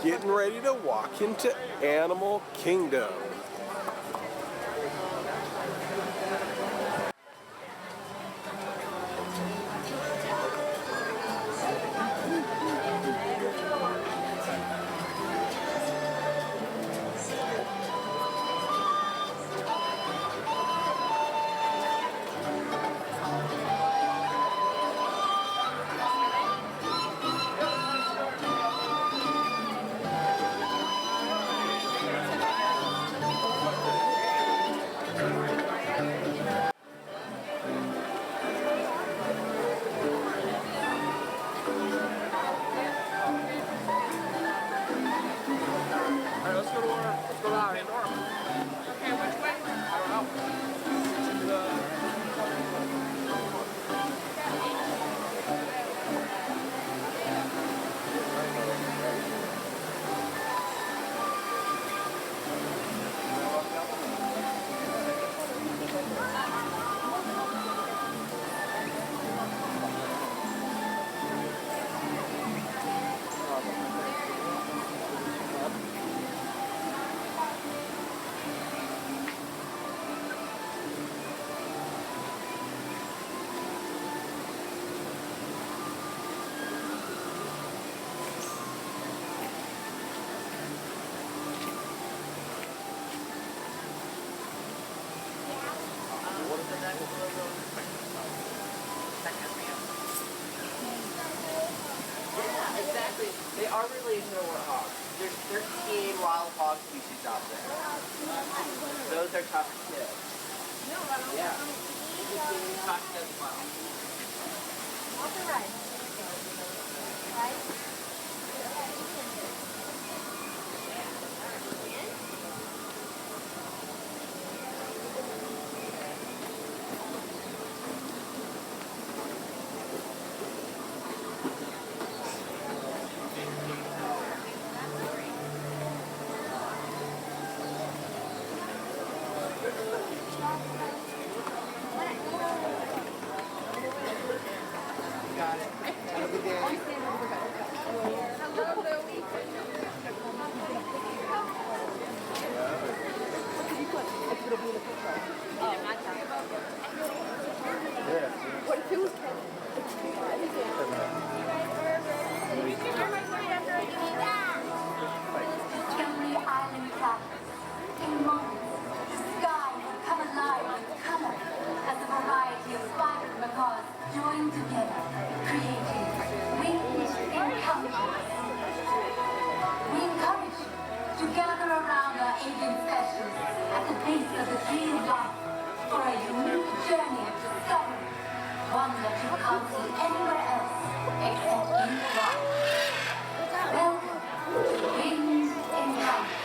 getting ready to walk into Animal Kingdom. Exactly. They are related to the warthogs. There's 13 wild hog species out there. Those are tough to kill. Yeah. It's tough as well. What's the right? Right? Got it. Have a good day. Hello, Louie. Oh, not that. What if it was Kevin? Discovery Island travels. In moments, the sky will come alive with color as a variety of spider macaws join together, creating winged encounters. We encourage you to gather around our agent specialists at the base of the tree of life for a unique journey of discovery, one that you can't see anywhere else except in the wild. Welcome to Winged Encounters.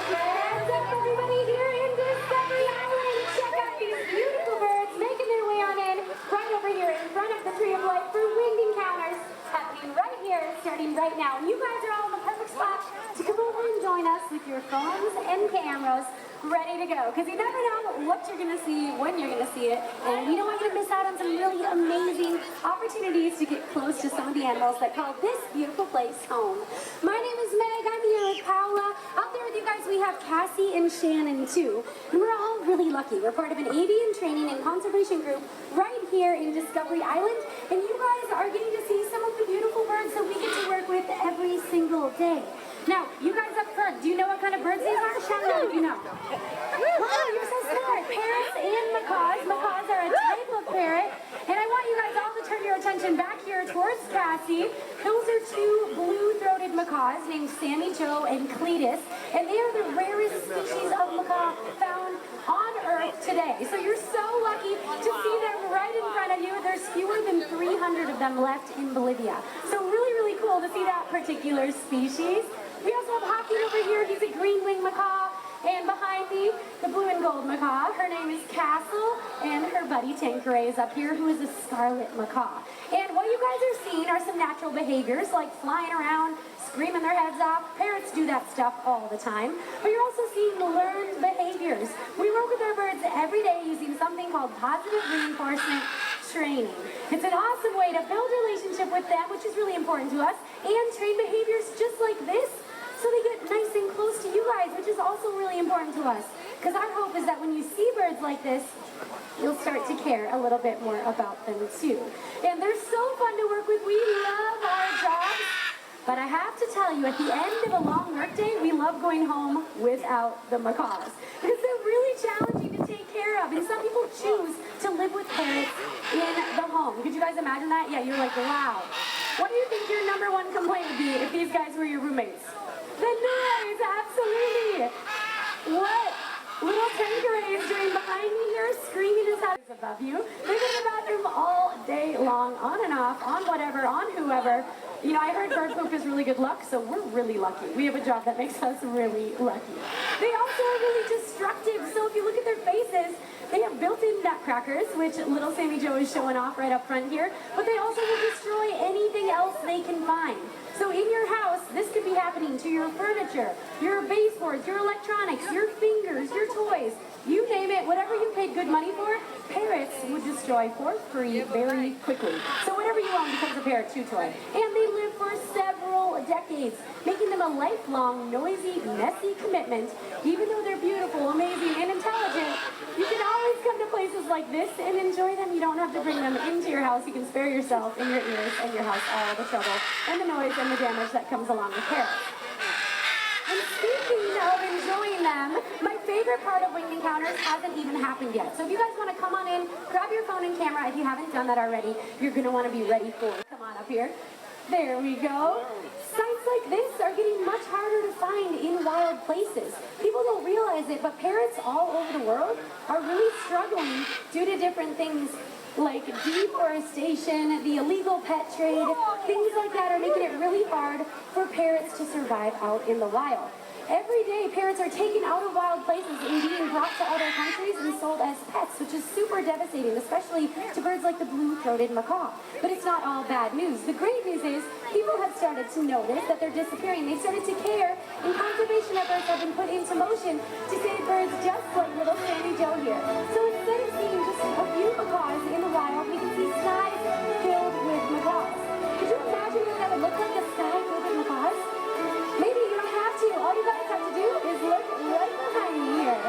What's up, everybody here in Discovery Island? Check out these beautiful birds making their way on in right over here in front of the Tree of Life for Winged Encounters happening right here, starting right now. And you guys are all in the perfect spot to come over and join us with your phones and cameras ready to go. Because you never know what you're going to see, when you're going to see it. And we don't want you to miss out on some really amazing opportunities to get close to some of the animals that call this beautiful place home. My name is Meg. I'm here with Paula. Out there with you guys, we have Cassie and Shannon too. And we're all really lucky. We're part of an avian training and conservation group right here in Discovery Island. And you guys are getting to see some of the beautiful birds that we get to work with every single day. Now, you guys up front, do you know what kind of birds these are? Shannon, what do you know? Wow, you're so smart. Parrots and macaws. Macaws are a type of parrot. And I want you guys all to turn your attention back here towards Cassie. Those are two blue-throated macaws named Sammy Joe and Cletus. And they are the rarest species of macaw found on Earth today. So you're so lucky to see them right in front of you. There's fewer than 300 of them left in Bolivia. So really, really cool to see that particular species. We also have Hockey over here. He's a green-winged macaw. And behind me, the blue and gold macaw. Her name is Castle, and her buddy Tanqueray is up here, who is a scarlet macaw. And what you guys are seeing are some natural behaviors, like flying around, screaming their heads off. Parrots do that stuff all the time. But you're also seeing learned behaviors. We work with our birds every day using something called positive reinforcement training. It's an awesome way to build a relationship with them, which is really important to us, and train behaviors just like this so they get nice and close to you guys, which is also really important to us. Because our hope is that when you see birds like this, you'll start to care a little bit more about them too. And they're so fun to work with. We love our jobs. But I have to tell you, at the end of a long workday, we love going home without the macaws. Because they're really challenging to take care of. And some people choose to live with parrots in the home. Could you guys imagine that? Yeah, you're like, wow. What do you think your number one complaint would be if these guys were your roommates? The noise, absolutely. What little Tanqueray is doing behind me here, screaming his head above you. They're in the bathroom all day long, on and off, on whatever, on whoever. You know, I heard bird poop is really good luck, so we're really lucky. We have a job that makes us really lucky. They also are really destructive, so if you look at their faces, they have built-in nutcrackers, which little Sammy Joe is showing off right up front here, but they also will destroy anything else they can find. So in your house, this could be happening to your furniture, your baseboards, your electronics, your fingers, your toys, you name it, whatever you paid good money for, parrots would destroy for free very quickly. So whatever you own becomes a parrot chew toy. And they live for several decades, making them a lifelong, noisy, messy commitment. Even though they're beautiful, amazing, and intelligent, you can always come to places like this and enjoy them. You don't have to bring them into your house. You can spare yourself and your ears and your house all the trouble and the noise and the damage that comes along with parrots. And speaking of enjoying them, my favorite part of Winged Encounters hasn't even happened yet. So if you guys want to come on in, grab your phone and camera. If you haven't done that already, you're going to want to be ready for it. Come on up here. There we go. Sites like this are getting much harder to find in wild places. People don't realize it, but parrots all over the world are really struggling due to different things like deforestation, the illegal pet trade, things like that are making it really hard for parrots to survive out in the wild. Every day, parrots are taken out of wild places and being brought to other countries and sold as pets, which is super devastating, especially to birds like the blue-throated macaw. But it's not all bad news. The great news is people have started to notice that they're disappearing. They've started to care, and conservation efforts have been put into motion to save birds just like little Sammy Joe here. So instead of seeing just a few macaws in the wild, we can see skies filled with macaws. Could you imagine what that would look like, a sky filled with macaws? Maybe you don't have to. All you guys have to do is look right behind me here.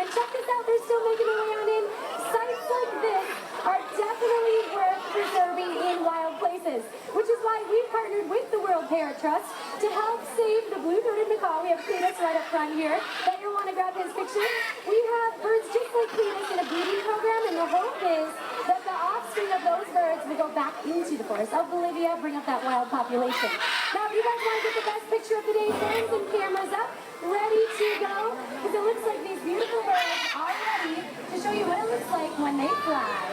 Check this out, they're still making their way on in. Sites like this are definitely worth preserving in wild places, which is why we've partnered with the World Parrot Trust to help save the blue-throated macaw. We have Cletus right up front here. That you'll want to grab his picture. We have birds just like Cletus in a breeding program, and the hope is that the offspring of those birds will go back into the forest of Bolivia, bring up that wild population. Now, if you guys want to get the best picture of the day, phones and cameras up, ready to go, because it looks like these beautiful birds are ready to show you what it looks like when they fly.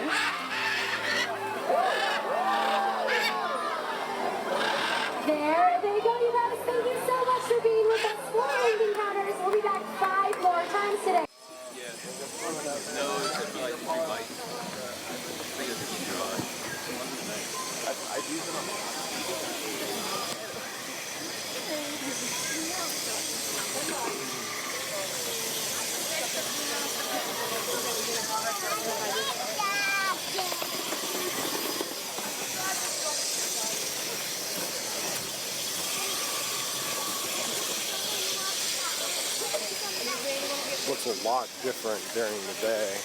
There they go, you guys. Thank you so much for being with us for Winged Encounters. We'll be back 5 more times today. Looks a lot different during the day.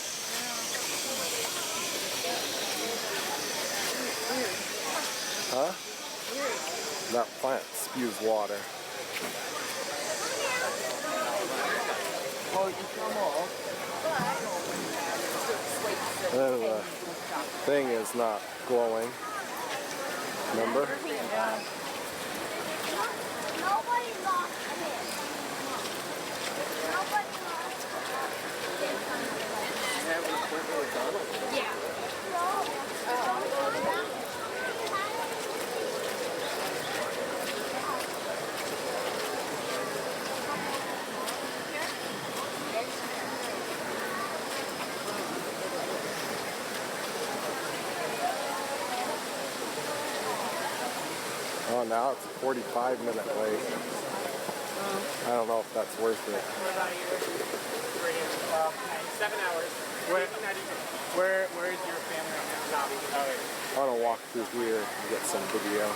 Huh? That plant spews water. And then the thing is not glowing. Remember? Nobody lost it. Nobody lost it. Yeah. now it's a 45-minute wait. I don't know if that's worth it. What about you? 7 hours. Where is your family right now? I want to walk through here and get some video.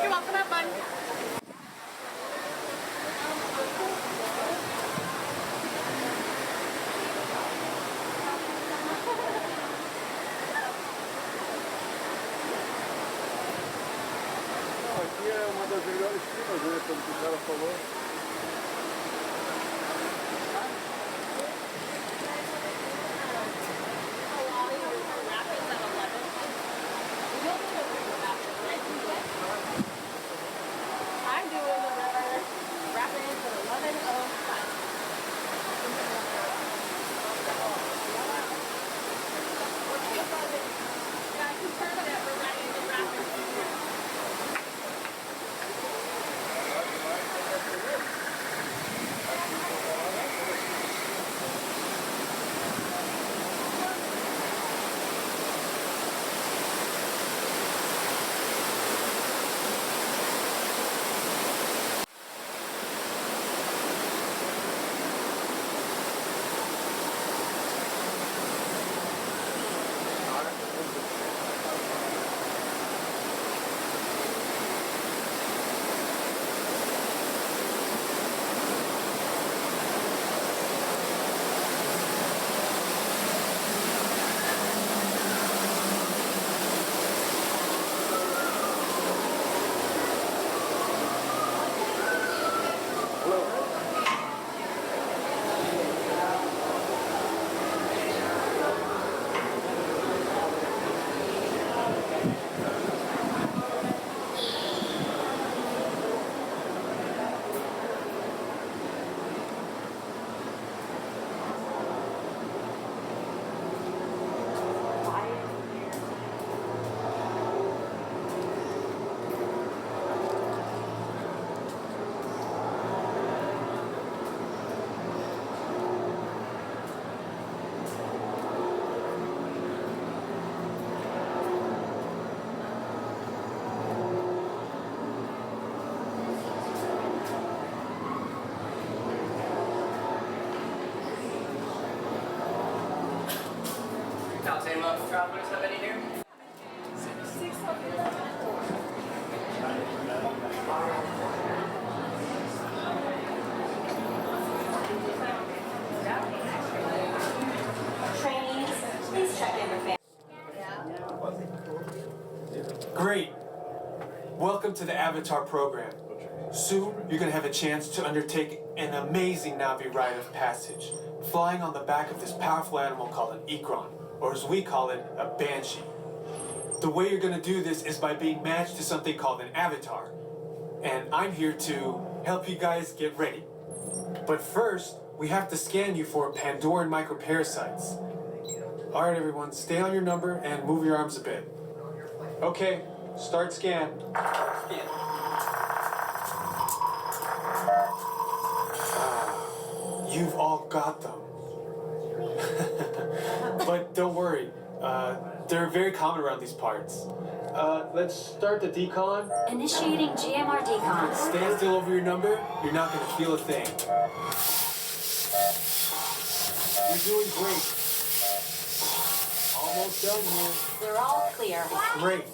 You're welcome, have fun. Aqui é uma das melhores primas, né? Como o cara falou. I'm doing the river rapids at 11:05. Yeah, I confirm that we're riding the rapids. Top 10 most travelers have any here? Trainees, please check in with family. Great. Welcome to the Avatar program. Soon, you're going to have a chance to undertake an amazing Navi rite of passage, flying on the back of this powerful animal called an Ikron, or as we call it, a Banshee. The way you're going to do this is by being matched to something called an avatar. And I'm here to help you guys get ready. But first, we have to scan you for Pandoran microparasites. Alright everyone, stay on your number and move your arms a bit. Okay, start scan. You've all got them. But don't worry, They're very common around these parts. Let's start the decon. Initiating GMR decon. Stand still over your number. You're not going to feel a thing. You're doing great. Almost done here. They're all clear. Great.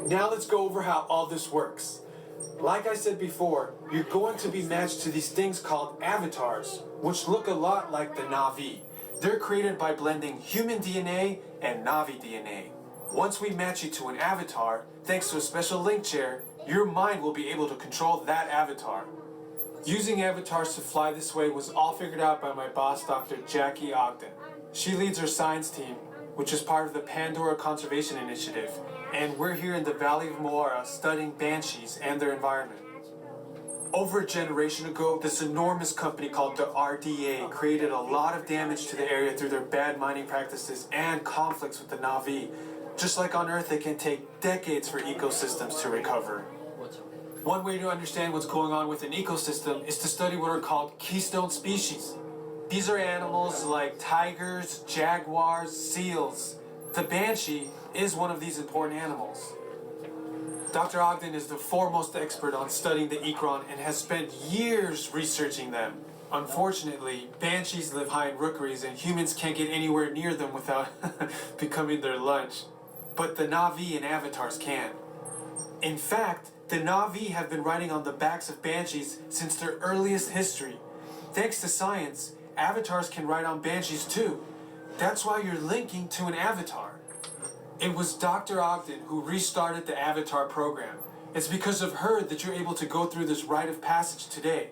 Now let's go over how all this works. Like I said before, you're going to be matched to these things called avatars, which look a lot like the Na'vi. They're created by blending human DNA and Na'vi DNA. Once we match you to an avatar, thanks to a special link chair, your mind will be able to control that avatar. Using avatars to fly this way was all figured out by my boss, Dr. Jackie Ogden. She leads our science team, which is part of the Pandora Conservation Initiative, and we're here in the Valley of Moara studying banshees and their environment. Over a generation ago, this enormous company called the RDA created a lot of damage to the area through their bad mining practices and conflicts with the Na'vi. Just like on Earth, it can take decades for ecosystems to recover. One way to understand what's going on with an ecosystem is to study what are called keystone species. These are animals like tigers, jaguars, seals. The banshee is one of these important animals. Dr. Ogden is the foremost expert on studying the ikron and has spent years researching them. Unfortunately, banshees live high in rookeries and humans can't get anywhere near them without becoming their lunch. But the Na'vi and avatars can. In fact, the Na'vi have been riding on the backs of banshees since their earliest history. Thanks to science, avatars can ride on banshees too. That's why you're linking to an avatar. It was Dr. Ogden who restarted the Avatar program. It's because of her that you're able to go through this rite of passage today.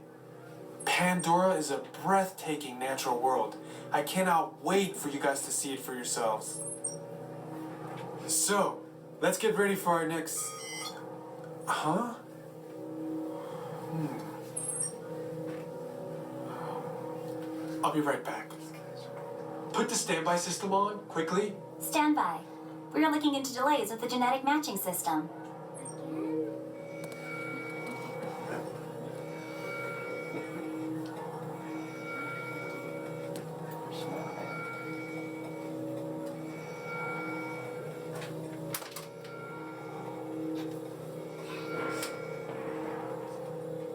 Pandora is a breathtaking natural world. I cannot wait for you guys to see it for yourselves. So, let's get ready for our next... Huh? I'll be right back. Put the standby system on, quickly. Standby. We are looking into delays with the genetic matching system.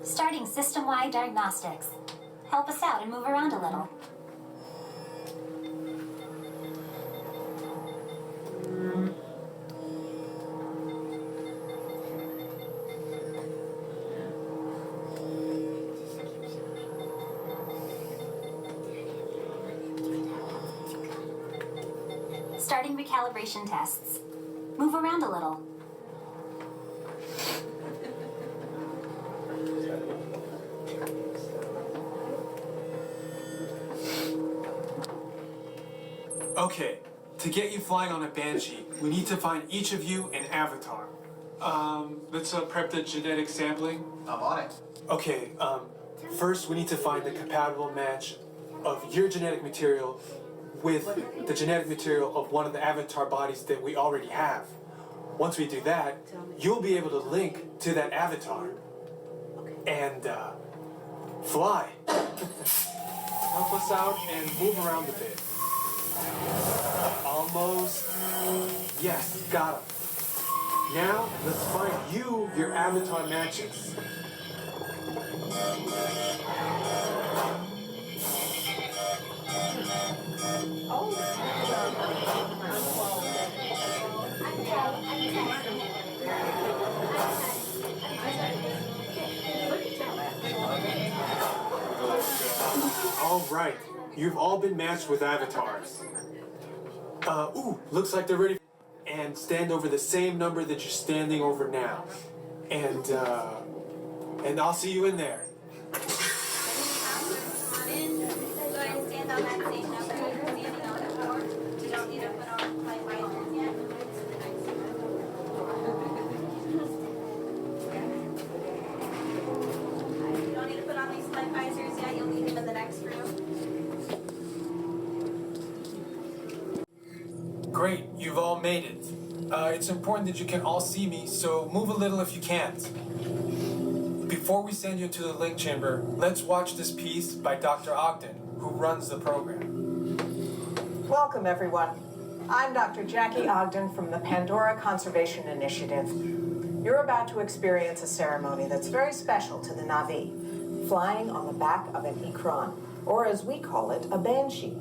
Starting system-wide diagnostics. Help us out and move around a little. Starting recalibration tests. Move around a little. Okay, to get you flying on a banshee, we need to find each of you an avatar. Let's prep the genetic sampling. I'm on it. Okay, first we need to find the compatible match of your genetic material with the genetic material of one of the avatar bodies that we already have. Once we do that, you'll be able to link to that avatar and fly. Help us out and move around a bit. Almost. Yes, got him. Now, let's find you your avatar matches. All right, you've all been matched with avatars. Looks like they're ready. And stand over the same number that you're standing over now. And I'll see you in there. Great, you've all made it. It's important that you can all see me, so move a little if you can't. Before we send you to the link chamber, let's watch this piece by Dr. Ogden, who runs the program. Welcome, everyone. I'm Dr. Jackie Ogden from the Pandora Conservation Initiative. You're about to experience a ceremony that's very special to the Na'vi, flying on the back of an ikran, or as we call it, a banshee.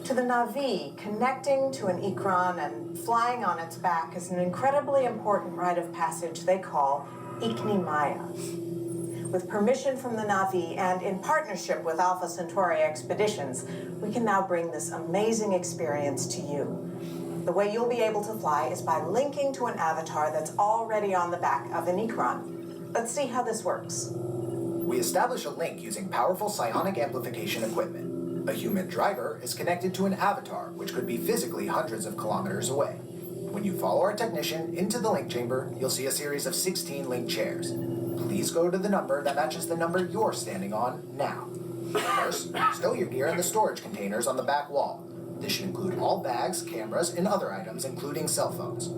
To the Na'vi, connecting to an ikran and flying on its back is an incredibly important rite of passage they call Ikni-Maya. With permission from the Na'vi and in partnership with Alpha Centauri Expeditions, we can now bring this amazing experience to you. The way you'll be able to fly is by linking to an avatar that's already on the back of an ikran. Let's see how this works. We establish a link using powerful psionic amplification equipment. A human driver is connected to an avatar, which could be physically hundreds of kilometers away. When you follow our technician into the link chamber, you'll see a series of 16 link chairs. Please go to the number that matches the number you're standing on now. First, stow your gear in the storage containers on the back wall. This should include all bags, cameras, and other items, including cell phones.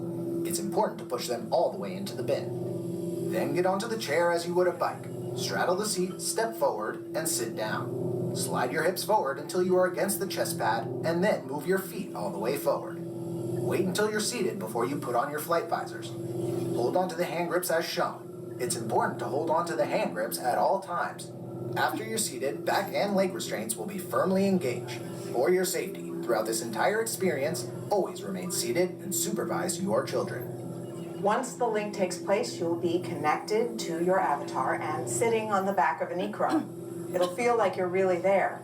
It's important to push them all the way into the bin. Then get onto the chair as you would a bike. Straddle the seat, step forward, and sit down. Slide your hips forward until you are against the chest pad, and then move your feet all the way forward. Wait until you're seated before you put on your flight visors. Hold onto the hand grips as shown. It's important to hold onto the hand grips at all times. After you're seated, back and leg restraints will be firmly engaged. For your safety, throughout this entire experience, always remain seated and supervise your children. Once the link takes place, you'll be connected to your avatar and sitting on the back of an ikran. It'll feel like you're really there.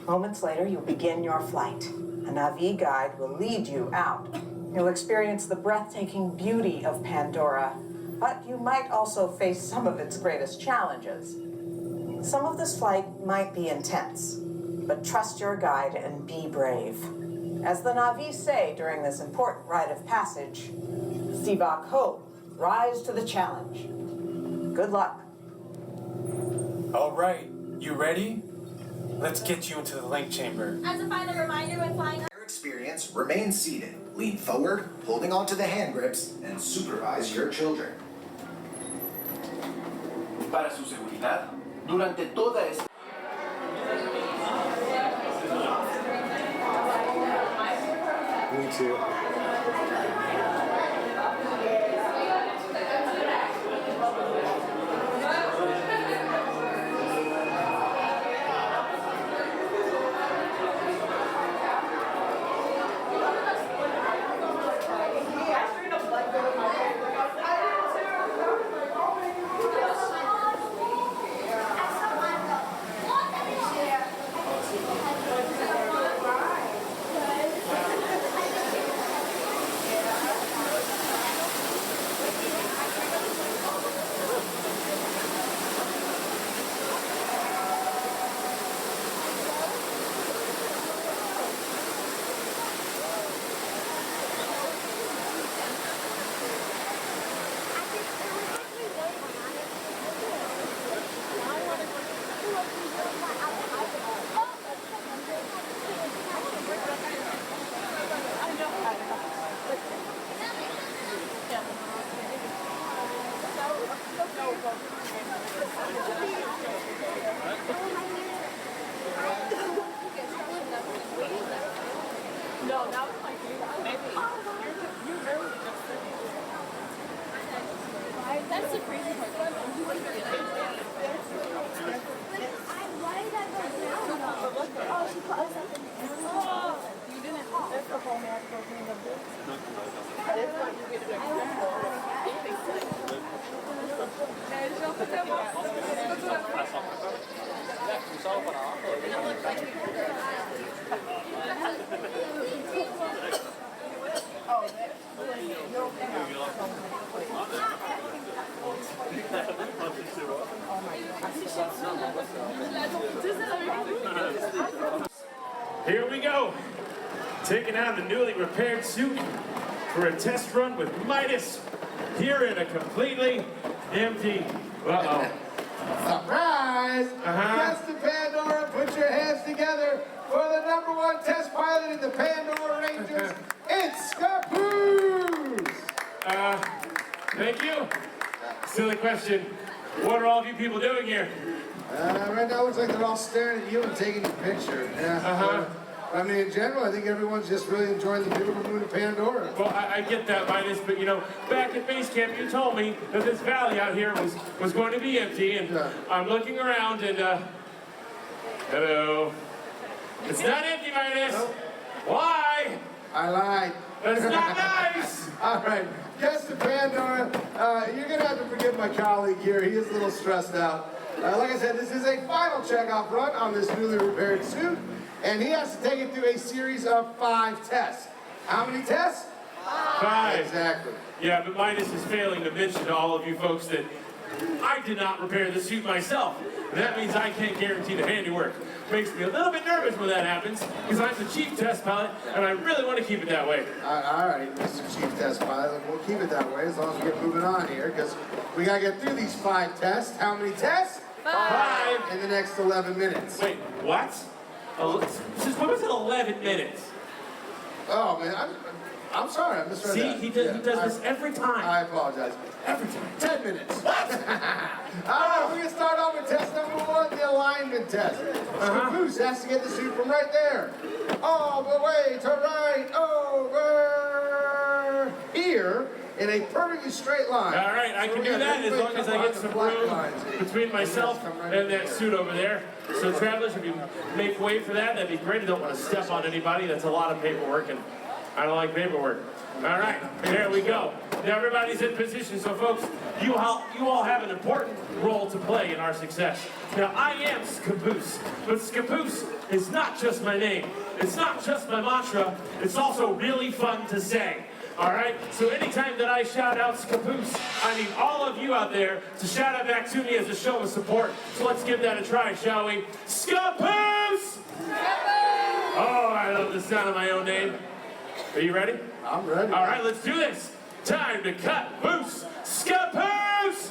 Moments later, you'll begin your flight. A Na'vi guide will lead you out. You'll experience the breathtaking beauty of Pandora, but you might also face some of its greatest challenges. Some of this flight might be intense, but trust your guide and be brave. As the Na'vi say during this important rite of passage, Sivak Ho, rise to the challenge. Good luck. All right, you ready? Let's get you into the link chamber. As a final reminder, when flying Your experience, remain seated, lean forward, holding onto the hand grips, and supervise your children. Para su seguridad, durante toda esta... Me too. that's the crazy part. Why did that go down? Oh, she put us up in the air. Oh, you didn't. That's the whole man broken in the boot. That's why you get Here we go. Taking out the newly repaired suit for a test run with Midas. Here in a completely empty. Uh-oh. Surprise! Guests of Pandora, put your hands together for the #1 test pilot in the Pandora Rangers. It's Caboose! Thank you. Silly question. What are all of you people doing here? Right now it looks like they're all staring at you and taking your picture. Yeah. I mean, in general, I think everyone's just really enjoying the beautiful moon of Pandora. Well, I get that, Midas, but you know, back at base camp, you told me that this valley out here was going to be empty, and I'm looking around, and hello. It's not empty, Midas. Nope. Why? I lied. That's not nice. All right, guest of Pandora, you're gonna have to forgive my colleague here. He is a little stressed out. Like I said, this is a final checkoff run on this newly repaired suit, and he has to take it through a series of 5 tests. How many tests? 5. Exactly. Yeah, but Midas is failing to mention to all of you folks that I did not repair the suit myself. And that means I can't guarantee the handiwork. Makes me a little bit nervous when that happens, because I'm the chief test pilot, and I really want to keep it that way. All right, Mr. Chief Test Pilot, we'll keep it that way as long as we get moving on here, because we gotta get through these 5 tests. How many tests? 5. In the next 11 minutes. Wait, what? Since when was it 11 minutes? Oh man, I'm sorry, I misread that. See, he does this every time. I apologize. Every time. 10 minutes. What? All right, we're gonna start off with test number 1, the alignment test. Caboose has to get the suit from right there, all the way to right over here in a perfectly straight line. All right, I can do that as long as I get some room between myself and that suit over there. So travelers, if you make way for that, that'd be great. I don't want to step on anybody. That's a lot of paperwork, and I don't like paperwork. All right, there we go. Now everybody's in position, so folks, you all have an important role to play in our success. Now I am Caboose, but Caboose is not just my name. It's not just my mantra. It's also really fun to say. All right, so anytime that I shout out Caboose, I need all of you out there to shout out back to me as a show of support. So let's give that a try, shall we? Caboose! Oh, I love the sound of my own name. Are you ready? I'm ready. All right, let's do this. Time to cut loose. Caboose!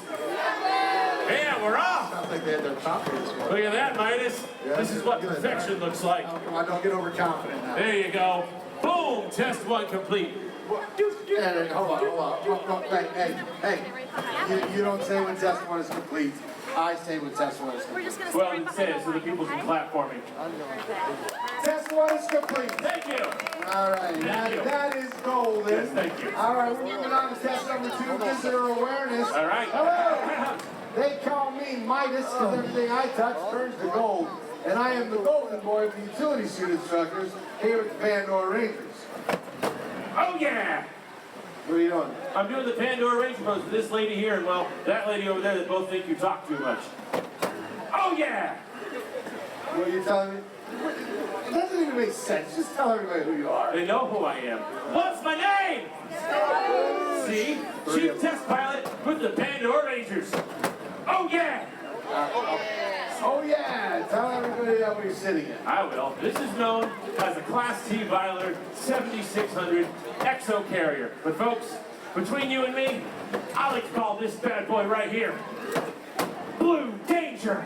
And we're off. Sounds like they had their confidence. Look at that, Midas. Yeah, this is what perfection looks like. Oh, come on, don't get overconfident now. There you go. Boom, test 1 complete. Hey, hold on. Hey. You don't say when test 1 is complete. I say when test 1 is complete. Well, you say it so that people can clap for me. Test 1 is complete. Thank you. All right, that is golden. Yes, thank you. All right, we're moving on to test number 2, visitor awareness. All right. Hello. They call me Midas because everything I touch turns to gold. And I am the golden boy of the utility suit instructors here at the Pandora Rangers. Oh, yeah. What are you doing? I'm doing the Pandora Ranger pose for this lady here and, well, that lady over there that both think you talk too much. Oh, yeah. What are you telling me? It doesn't even make sense. Just tell everybody who you are. They know who I am. What's my name? See? Chief Test Pilot with the Pandora Rangers. Oh, yeah. Oh yeah, tell everybody that where you're sitting in. I will. This is known as a Class T Viler 7600 Exo Carrier. But folks, between you and me, I like to call this bad boy right here Blue Danger.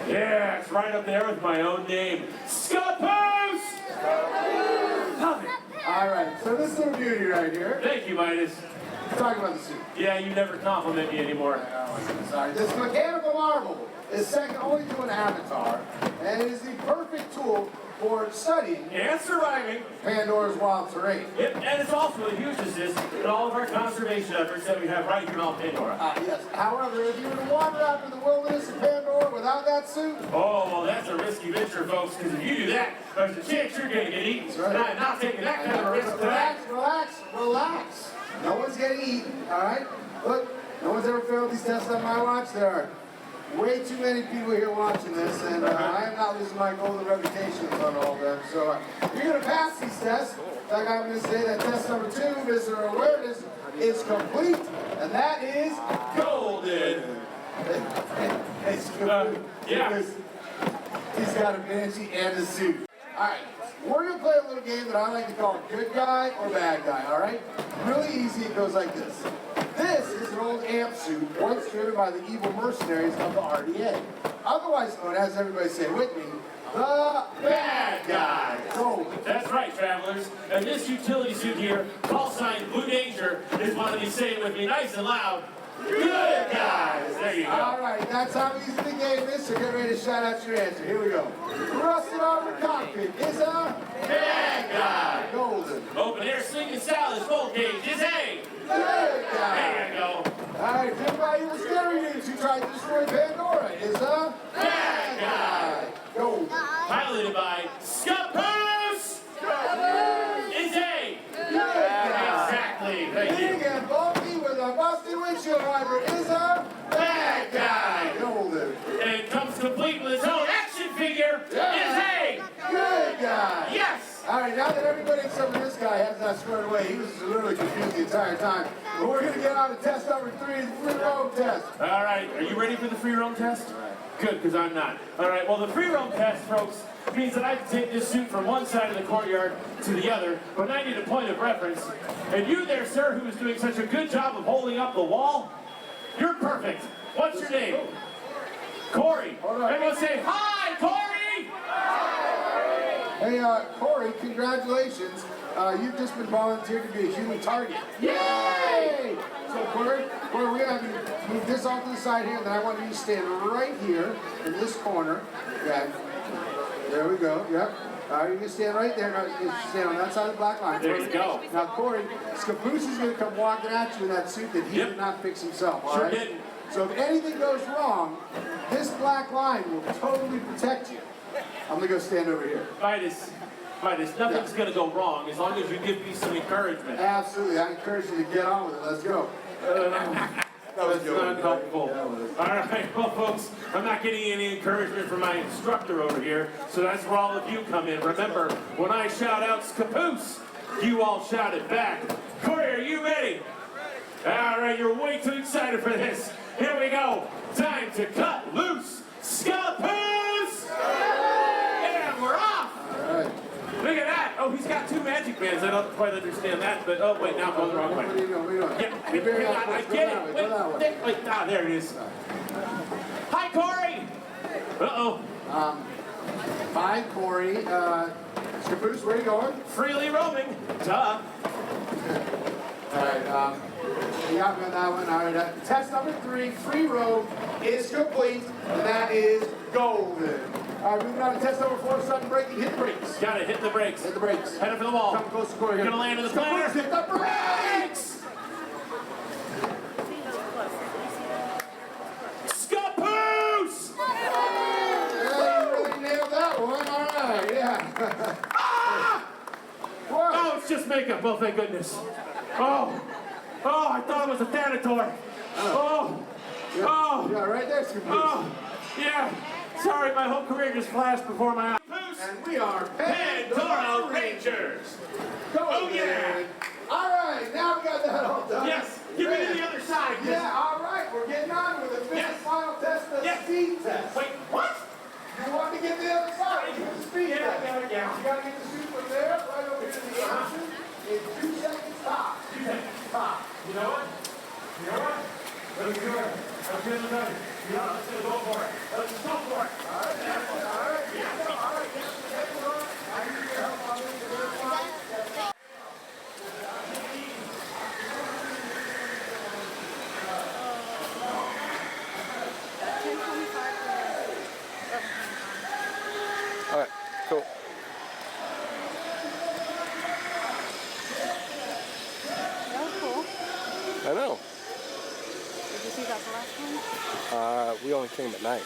Yeah, it's right up there with my own name. Caboose! Love it. All right, so this little beauty right here. Thank you, Midas. Let's talk about the suit. Yeah, you never compliment me anymore. Sorry. This mechanical marvel is second only to an avatar, and it is the perfect tool for studying and surviving Pandora's wild terrain. Yep, and it's also a huge assist in all of our conservation efforts that we have right here on Pandora. Yes. However, if you were to wander out into the wilderness of Pandora without that suit, oh, well, that's a risky venture, folks, because if you do that, there's a chance you're going to get eaten. That's right. And I'm not taking that kind of risk today. Relax. No one's getting eaten, all right? Look, no one's ever failed these tests on my watch. There are way too many people here watching this, and I am not losing my golden reputation in front of all of them. So you're going to pass these tests. Like I'm going to say that test number 2, visitor awareness, is complete, and that is golden. Yeah. He's got a banshee and a suit. All right. We're going to play a little game that I like to call good guy or bad guy, all right? Really easy, it goes like this. This is an old amp suit, once driven by the evil mercenaries of the RDA. Otherwise known as, everybody say with me, the bad guy. So, that's right, travelers. And this utility suit here, call sign Blue Danger, is one of these, say it with me nice and loud, good guys. There you go. All right, that's how easy the game is, so get ready to shout out your answer. Here we go. Rusted star of the cockpit is a Bad guy. golden. Open air slinging stylus full gauge is a Good guy. There you go. All right, driven by evil scary news who tried to destroy Pandora is a Bad guy. golden. Piloted by Scapoose is a Exactly. Thank you. Big and bulky with a busted windshield wiper is a Bad guy. golden. And it comes complete with its own action figure is a Good guy. Yes. All right, now that everybody except for this guy has that squared away, he was literally confused the entire time. But we're going to get on to test number 3, the free roam test. All right, are you ready for the free roam test? Good, because I'm not. All right, well, the free roam test, folks, means that I can take this suit from one side of the courtyard to the other, but I need a point of reference. And you there, sir, who is doing such a good job of holding up the wall, you're perfect. What's your name? Corey. Everyone say, hi, Corey! Hey, Corey, congratulations. You've just been volunteered to be a human target. Yay! So, Corey, we're going to have you move this off to the side here, and then I want you to stand right here in this corner. Yeah. There we go. Yep. All right, you can stand right there. Now, you can stand on that side of the black line. There you go. Now, Corey, Scapoose is going to come walking at you in that suit that he did not fix himself. All Sure right? didn't. So if anything goes wrong, this black line will totally protect you. I'm going to go stand over here. Midas, nothing's going to go wrong as long as you give me some encouragement. Absolutely. I encourage you to get on with it. Let's go. That's not helpful. All right, well, folks, I'm not getting any encouragement from my instructor over here, so that's where all of you come in. Remember, when I shout out Scapoose, you all shout it back. Corey, are you ready? All right, you're way too excited for this. Here we go. Time to cut loose Scapoose! And we're off! All right. Look at that! Oh, he's got 2 magic bands. I don't quite understand that, but oh wait, now I'm going the wrong way. What are you doing? What are you doing? Yeah, You're very hang on, awkward. I Go get that it. way. Go that way. Wait, there it is. Hi, Corey. Uh-oh. Hi, Corey. Scapoose, where are you going? Freely roaming. Duh. All right. You got me on that one. All right. Test number 3, free roam, is complete, and that is golden. All right, moving on to test number 4, sudden braking. Hit the brakes. Got it. Hit the brakes. Hit the brakes. Headed for the wall. Come close to Corey here. Gonna land in the planter. Hit the brakes! Scapoose! Yeah, you really nailed that one. All right, yeah. What? Oh, it's just makeup. Oh, thank goodness. Oh, I thought it was a Thanator. Oh, Yeah, right there, Scapoose. oh, yeah. Sorry, my whole career just flashed before my eyes. And we are Pandora Rangers. Oh, yeah. All right, now we got that all done. Yes, give me to the other side. Yeah, all right, we're getting on with the fifth Yes. final test, the Yes. speed test. Wait, what? You want to get to the other side, do the speed Yeah, test. yeah. You got to get the suit from there, right over here to the option, in 2 seconds top. 2 seconds. Stop. You know what? Let's do it. Let's get it done. Yeah, let's go for it. Let's go for it. All right. I need your help on this. All right, cool. That was cool. I know. Did you see that the last one? We only came at night.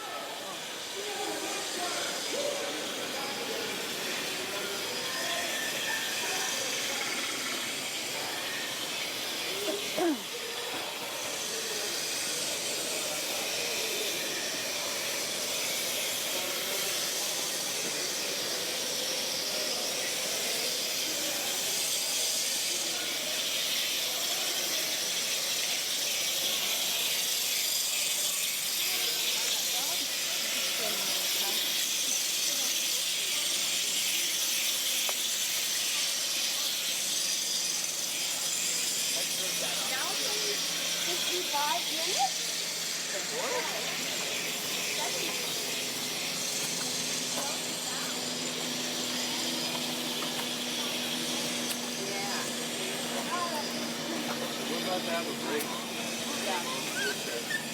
Yeah.